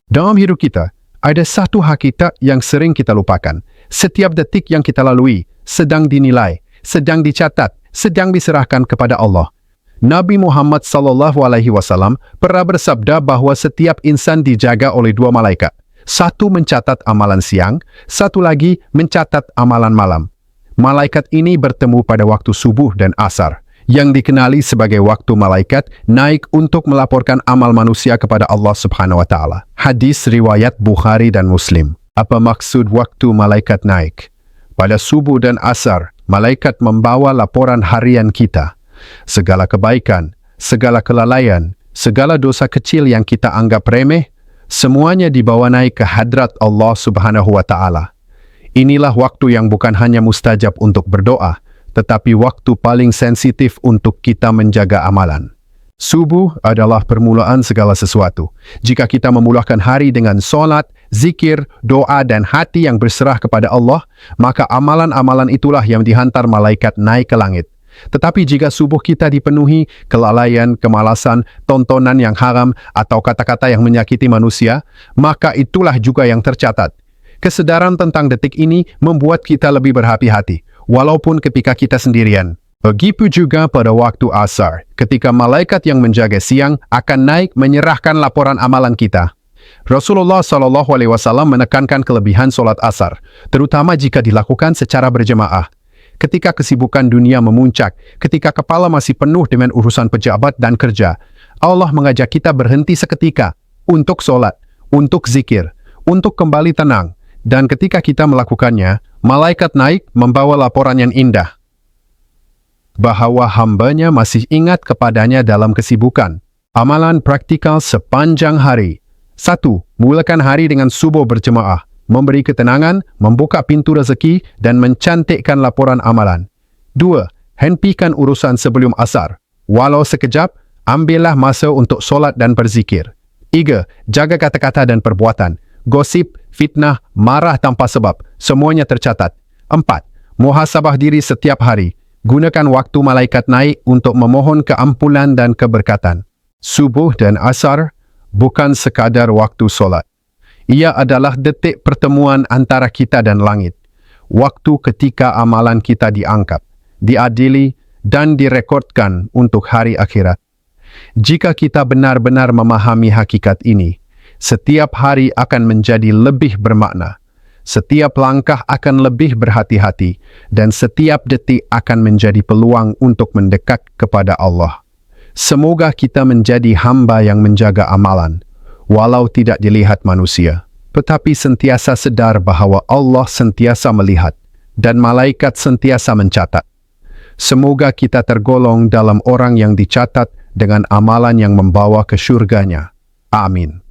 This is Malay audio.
Dalam hidup kita, ada satu hakikat yang sering kita lupakan. Setiap detik yang kita lalui sedang dinilai, sedang dicatat, sedang diserahkan kepada Allah. Nabi Muhammad SAW pernah bersabda bahawa setiap insan dijaga oleh dua malaikat. Satu mencatat amalan siang, satu lagi mencatat amalan malam. Malaikat ini bertemu pada waktu subuh dan asar, yang dikenali sebagai waktu malaikat naik untuk melaporkan amal manusia kepada Allah Subhanahu wa Ta'ala. Hadis riwayat Bukhari dan Muslim. Apa maksud waktu malaikat naik? Pada subuh dan asar, malaikat membawa laporan harian kita. Segala kebaikan, segala kelalaian, segala dosa kecil yang kita anggap remeh, semuanya dibawa naik ke hadrat Allah Subhanahu wa Ta'ala. Inilah waktu yang bukan hanya mustajab untuk berdoa, tetapi waktu paling sensitif untuk kita menjaga amalan. Subuh adalah permulaan segala sesuatu. Jika kita memulakan hari dengan solat, zikir, doa dan hati yang berserah kepada Allah, maka amalan-amalan itulah yang dihantar malaikat naik ke langit. Tetapi jika subuh kita dipenuhi kelalaian, kemalasan, tontonan yang haram, atau kata-kata yang menyakiti manusia, maka itulah juga yang tercatat. Kesadaran tentang detik ini membuat kita lebih berhati-hati, walaupun ketika kita sendirian. Begitu juga pada waktu asar, ketika malaikat yang menjaga siang akan naik menyerahkan laporan amalan kita. Rasulullah SAW menekankan kelebihan solat asar, terutama jika dilakukan secara berjemaah. Ketika kesibukan dunia memuncak, ketika kepala masih penuh dengan urusan pejabat dan kerja, Allah mengajak kita berhenti seketika untuk solat, untuk zikir, untuk kembali tenang. Dan ketika kita melakukannya, malaikat naik membawa laporan yang indah, bahawa hambanya masih ingat kepadanya dalam kesibukan. Amalan praktikal sepanjang hari. 1. Mulakan hari dengan subuh berjemaah, memberi ketenangan, membuka pintu rezeki, dan mencantikkan laporan amalan. 2. Hentikan urusan sebelum asar. Walau sekejap, ambillah masa untuk solat dan berzikir. 3. Jaga kata-kata dan perbuatan. Gosip, fitnah, marah tanpa sebab, semuanya tercatat. 4. Muhasabah diri setiap hari. Gunakan waktu malaikat naik untuk memohon keampunan dan keberkatan. Subuh dan asar bukan sekadar waktu solat. Ia adalah detik pertemuan antara kita dan langit. Waktu ketika amalan kita diangkat, diadili, dan direkodkan untuk hari akhirat. Jika kita benar-benar memahami hakikat ini, setiap hari akan menjadi lebih bermakna. Setiap langkah akan lebih berhati-hati, dan setiap detik akan menjadi peluang untuk mendekat kepada Allah. Semoga kita menjadi hamba yang menjaga amalan, walau tidak dilihat manusia, tetapi sentiasa sedar bahawa Allah sentiasa melihat, dan malaikat sentiasa mencatat. Semoga kita tergolong dalam orang yang dicatat dengan amalan yang membawa ke syurganya. Amin.